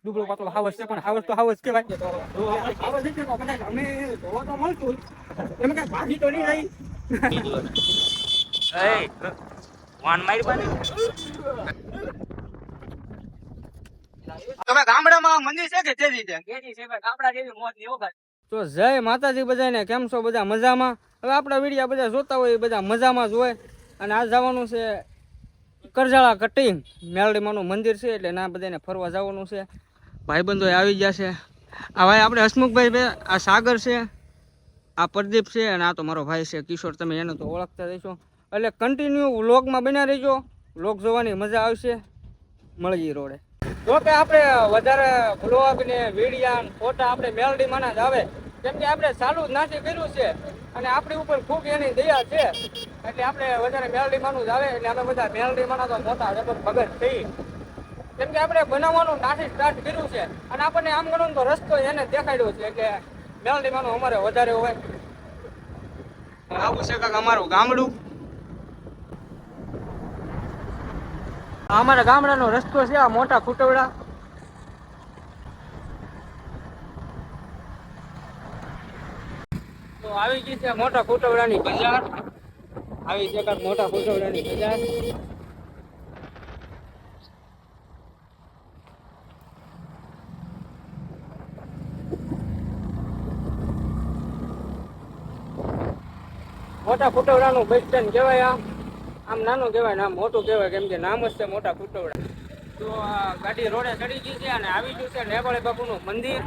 ડુબળો પાતળો હાવસ છે પણ હાવસ તો હાવસ કહેવાય. તો હાવસ છે તો કદાચ અમે જોવા તો મળતું એમાં કઈ ભાગી તો નહીં રહી. તમે ગામડામાં મંદિર છે કે તેજી છે? તેજી છે ભાઈ, ગામડા જેવી મોજ નહીં હો ભાઈ. તો જય માતાજી બધાને, કેમ છો બધા મજામાં? હવે આપણા વિડીયો બધા જોતા હોય બધા મજામાં જ હોય. અને આ જવાનું છે કરજાળા કટિંગ, મેલડીમાનું મંદિર છે એટલે ના બધાને ફરવા જવાનું છે. ભાઈબંધો આવી ગયા છે. આ ભાઈ આપણે હસમુખભાઈ, આ સાગર છે, આ પ્રદીપ છે અને આ તો મારો ભાઈ છે કિશોર. તમે એને તો ઓળખતા રહેશો. એટલે કન્ટિન્યુ વ્લોગમાં બન્યા રહેજો, વ્લોગ જોવાની મજા આવશે. મળજી રોડે. જો કે આપણે વધારે વ્લોગ ને વિડીયા ફોટા આપણે મેલડીમાંના જ આવે, કેમ કે આપણે ચાલુ જ નાથી કર્યું છે અને આપણી ઉપર ખૂબ એની દયા છે એટલે આપણે વધારે મેલડીમાંનું જ આવે. એટલે અમે બધા મેલડીમાંના તો મોટા જબર ભગત થઈ, કેમ કે આપણે બનાવવાનું નાથી સ્ટાર્ટ કર્યું છે અને આપણને આમ ગણો તો રસ્તો એને દેખાડ્યો છે એટલે મેલડીમાંનું અમારે વધારે હોય. આવું છે કાંક અમારું ગામડું. અમારા ગામડાનો રસ્તો છે આ મોટા ખુટવડા. તો આવી ગઈ છે મોટા ખુટવડાની બજાર. આવી છે કાંક મોટા ખુટવડાની બજાર. મોટા ખુટવડાનું બસ સ્ટેન્ડ કહેવાય. આમ નાનું કહેવાય ને આમ મોટું કહેવાય, કેમ કે નામ જ છે મોટા ખુટવડા. તો આ ગાડી રોડે ચડી ગઈ છે અને આવી ગયું છે નેપાળી બાપુનું મંદિર.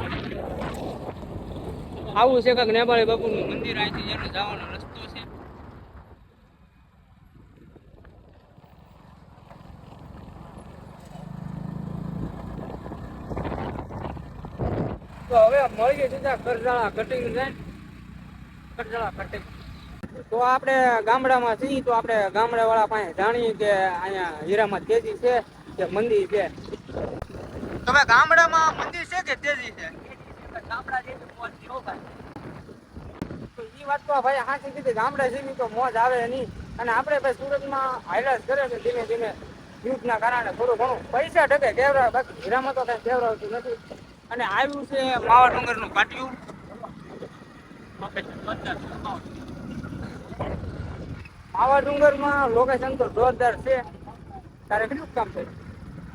આવું છે કાંક નેપાળી બાપુનું મંદિર. અહીંથી એનો જવાનો રસ્તો છે. તો હવે મળીએ સીધા કરજાળા કટિંગ જાય. કરજાળા કટિંગ. તો આપણે ગામડામાં છીએ તો આપણે ગામડા વાળા પાસે જાણીએ કે અહીંયા હીરામાં તેજી છે કે મંદિર છે. તમે ગામડામાં મંદિર છે કે તેજી છે? ગામડા જેવી મોજ નહીં હો ભાઈ. તો એ વાત તો ભાઈ હાચી કીધી, ગામડા જેવી તો મોજ આવે નહીં. અને આપણે ભાઈ સુરતમાં હાઈલાઇટ કરે છે ધીમે ધીમે યુદ્ધના કારણે થોડું ઘણું પૈસા ટકે કેવરાવે, બાકી હીરામાં તો કઈ કેવરાવતું નથી. અને આવ્યું છે માવા ડુંગરનું પાટિયું. માવા ડુંગરમાં લોકેશન તો જોરદાર છે. તારે કેટલું કામ છે?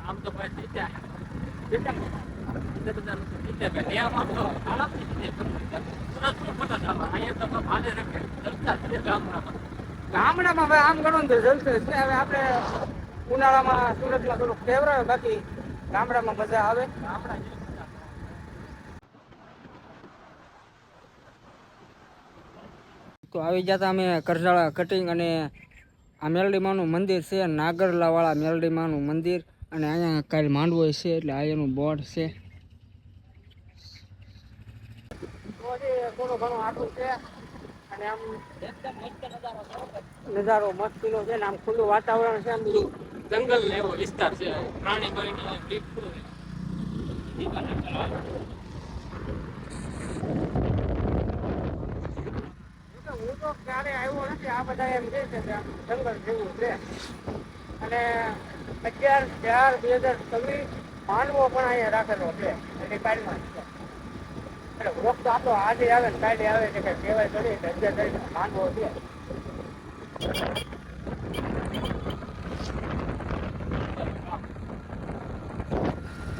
આમ તો ભાઈ ગામડામાં ભાઈ આમ ગણો તો જલસે છે. હવે આપણે ઉનાળામાં સુરતમાં થોડુંક ફેવરાવે, બાકી ગામડામાં મજા આવે. તો આવી જતા અમે કરજાળા કટિંગ અને આ મેલડીમાનું મંદિર છે, નાગરલાવાળા મેલડીમાનું મંદિર. અને અહીંયા કાલ માંડવો છે એટલે આ એનું બોર્ડ છે. થોડો ઘણો આટલું છે અને આમ નજારો મસ્તીનો છે ને આમ ખુલ્લું વાતાવરણ છે. આમ બધું જંગલ ને એવો વિસ્તાર છે. પ્રાણી હું તો ક્યારે આવ્યો નથી. આ બધા એમ કહે છે કે જંગલ જેવું છે. અને 11/4/2026 માંડવો પણ અહીંયા રાખેલો છે એની કાલમાં છે. એટલે વૃક્ષ તો આપણો આજે આવે ને કાલે આવે છે કઈ કહેવાય કરી 11 માંડવો છે.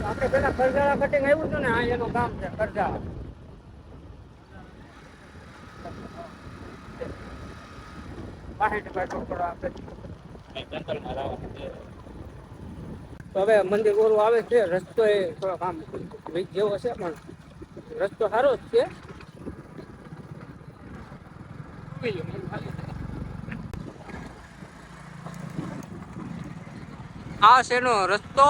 આપણે પેલા કરજાળા કટિંગ આવ્યું હતું ને, આ એનું કામ છે કરજાળા. તો હવે મંદિર ઓરું આવે છે. રસ્તો એ થોડોક આમ વીક જેવો છે પણ રસ્તો સારો જ છે. આ છે એનો રસ્તો.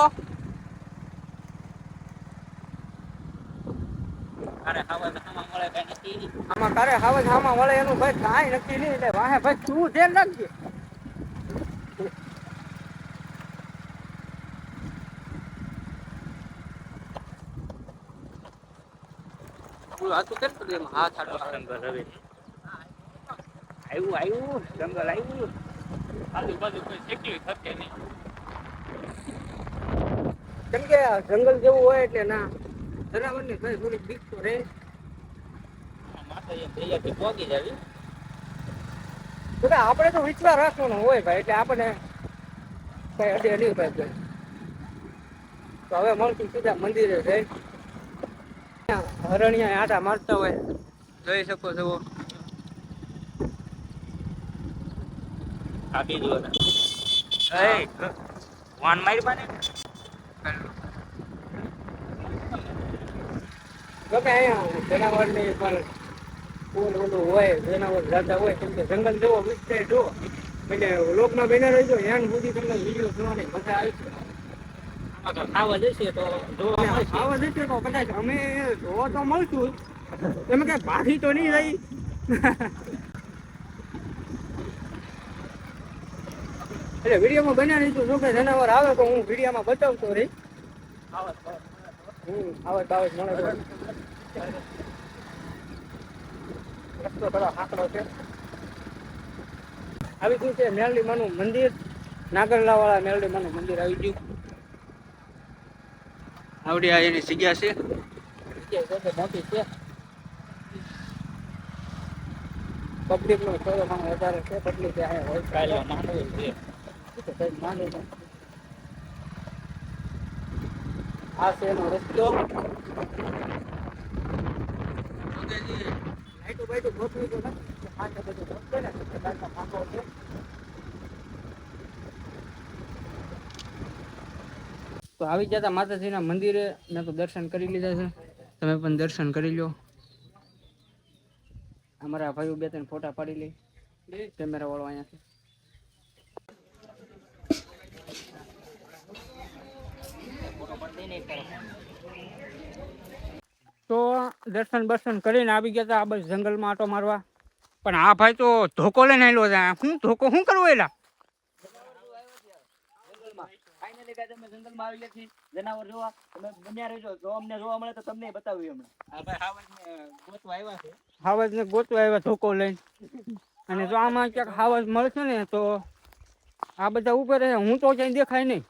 આમાં તારે હાવજ હામાં મળે એનું ભાઈ કાંઈ નક્કી નહીં. એટલે વાહે ભાઈ તું ધ્યાન રાખજે. હતું કેટલું હાથ આવ્યું જંગલ આવ્યું. આજુબાજુ કોઈ શેકલી થશે નહીં. કેમ કે જંગલ જેવું હોય એટલે ના જનાવરની ભાઈ થોડીક બીક તો રહે. માથે તૈયારથી પહોંચી જાવી. આપણે તો વિચાર રાખવાનો હોય ભાઈ, એટલે આપણે કઈ અડી નહીં ભાઈ. તો હવે મળતું સીધા મંદિરે જઈ હરણિયા આટા મારતા હોય જોઈ શકો છો. આપી દો ને વાન મારી પાને ગમે અહીંયા જનાવર ની પણ ઓલું હોય, જનાવર જાતા હોય કેમ કે જંગલ જેવો વિસ્તાર જો એટલે લોકમાં બેના રહીજો હેન સુધી તમને વિડીયો જોવાની મજા આવી છે. ખાવા જશે તો ખાવા જશે તો કદાચ અમે જોવા તો મળશું, તમે કઈ ભાગી તો નહીં રહી. એટલે વિડીયોમાં બન્યા રહીશું, જો કે જનાવર આવે તો હું વિડીયોમાં બતાવતો રહી. આવત મળે રસ્તો થોડો આંકડો છે. આવી ગયું છે મેલડી માનું મંદિર, નાગરલા વાળા મેલડી માનું મંદિર આવી ગયું. આવડી આ એની જગ્યા છે, મોટી છે. પબ્લિક નો થોડો ઘણો વધારે છે, પબ્લિક આ છે એનો રસ્તો. તો આવી જતા માતાજીના મંદિરે મેં તો દર્શન કરી લીધા છે, તમે પણ દર્શન કરી લો. અમારા ભાઈઓ બે ત્રણ ફોટા પાડી લે કેમેરા વાળો અહીંયાથી. તો દર્શન બર્શન કરીને આવી ગયા હતા આ બસ જંગલમાં આટો મારવા. પણ આ ભાઈ તો ધોકો લઈને આવેલો છે. શું ધોકો શું કરવો એલા? જનાવર જોવા તમે બન્યા રહેજો, જો અમને જોવા મળે તો તમને બતાવ્યું હમણાં. હાવજ ને ગોતવા આવ્યા ધોકો લઈને. અને જો આમાં ક્યાંક હાવજ મળશે ને તો આ બધા ઉપર હું તો ક્યાંય દેખાય નહીં.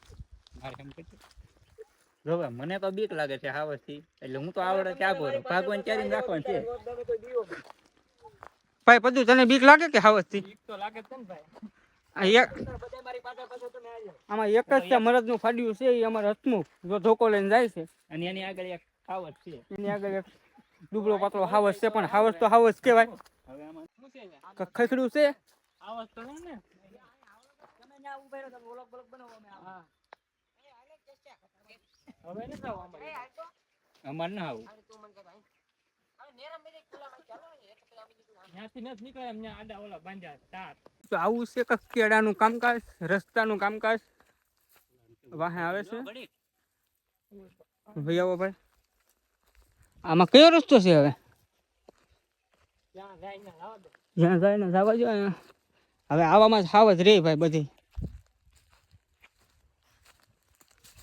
જો મને તો બીક લાગે છે હાવજ થી, એટલે હું તો આવડે ક્યાં બોલું ભાગવાન ક્યારે રાખવાનું છે. ભાઈ પદુ તને બીક લાગે કે હાવજ થી? તો લાગે છે ને ભાઈ. આમાં એક જ છે મરદ નું ફાડ્યું છે, એ અમારે હસમુખ જો ધોકો લઈને જાય છે. અને એની આગળ એક હાવજ છે, એની આગળ એક ડુબળો પાતળો હાવજ છે. પણ હાવજ તો હાવજ કેવાય. હવે આમાં શું છે ખખડ્યું છે હાવજ તો ને તમે ન્યા ઉભા રહો, તમે વ્લોગ બનાવો. હા હવે ને જાવ અમાર ના આવું. તો આવું છે કે કેળાનું કામકાજ, રસ્તાનું કામકાજ વાહે આવે છે. ભાઈ આવો ભાઈ, આમાં કયો રસ્તો છે? હવે જ્યાં જાય ને જવા જો. હવે આવામાં જ હાવજ રે ભાઈ બધી.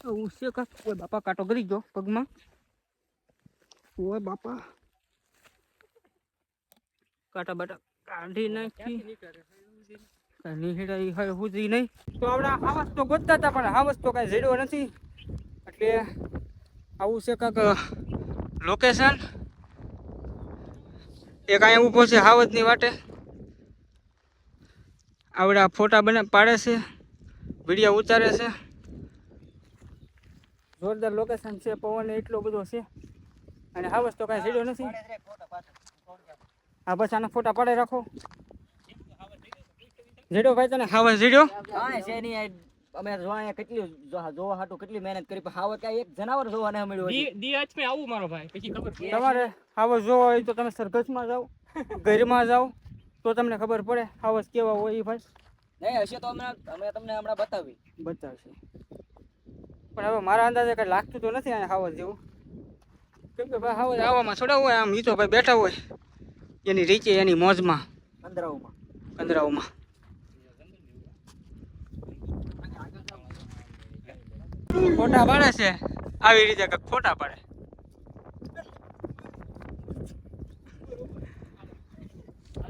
આવું છે કાક. ઓય બાપા કાંટો કરી ગયો પગમાં. ઓય બાપા કાંટા બાટા કાઢી નાખી. નહીં તો આપડા હાવજ તો ગોતતા હતા, પણ હાવજ તો કઈ જડ્યો નથી. એટલે આવું છે કાંક લોકેશન. એક અહીંયા ઊભો છે હાવજ ની વાટે. આવડા ફોટા પાડે છે, વિડીયો ઉતારે છે. જોરદાર લોકેશન છે, પવન એટલો બધો છે. અને હાવજ તો કઈ જડ્યો નથી. હા બસ આના ફોટા પાડે રાખો. જડ્યો ભાઈ તને હાવજ જડ્યો? કાંઈ છે નહીં. અમે જોવા કેટલી જોવા હાટું કેટલી મહેનત કરી, પણ હાવજ કાંઈ એક જનાવર જોવા ન મળ્યું. ડીએચ પે આવું મારો ભાઈ, પછી ખબર પડે. તમારે હાવજ જોવા હોય તો તમે સરઘસમાં જાઓ, ઘરમાં જાઓ તો તમને ખબર પડે હાવજ કેવા હોય એ ભાઈ. નહીં હશે તો અમે તમને હમણાં બતાવશે. પણ હવે મારા અંદાજે કઈ લાગતું તો નથી અહીંયા હાવજ જેવું. કેમ કે ભાઈ હાવજ આવામાં થોડા હોય, આમ ઈ તો ભાઈ બેઠા હોય એની રીચે એની મોજમાં કંદરાઓમાં. ફોટા પાડે છે આવી રીતે, કઈક ફોટા પાડે.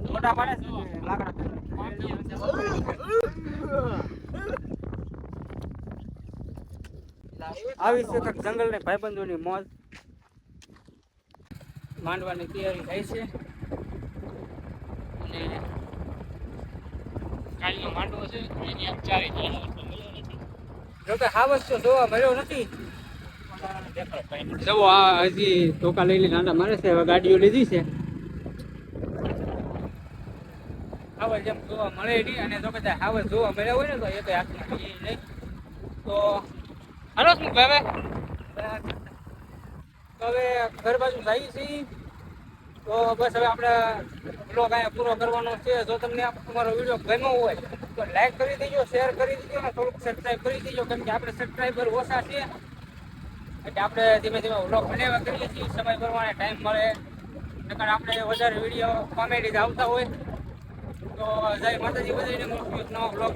ફોટા પાડે છે લાકડા. આવી છે કંઈક જંગલ ને ભાઈબંધોની મોજ. માંડવાની તૈયારી થાય છે અને કાલનો માંડવો છે એની આમ ચારી જાય. જોકે હાવસ તો જોવા મળ્યો નથી. જવો આ હજી ધોકા લઈ લઈને આંટા મારે છે. હવે ગાડીઓ લીધી છે. હાવસ જેમ જોવા મળે નહીં અને જો કદાચ હાવસ જોવા મળ્યા હોય ને તો એ તો હાથમાં લઈએ નહીં. તો હાલો શું હવે ઘર બાજુ જઈએ છીએ. તો બસ હવે આપણે બ્લોગ અહીંયા પૂરો કરવાનો છે. જો તમને તમારો વિડીયો ગમ્યો હોય તો લાઈક કરી દેજો, શેર કરી દેજો અને થોડુંક સબસ્ક્રાઈબ કરી દેજો. કેમ કે આપણે સબસ્ક્રાઈબર ઓછા છે એટલે આપણે ધીમે ધીમે બ્લોગ બનાવ્યા કરીએ છીએ. સમય પ્રમાણે ટાઈમ મળે નકર આપણે વધારે વિડીયો કોમેડી આવતા હોય. તો જય માતાજી, બધાને મળશું એક નવા બ્લોગ.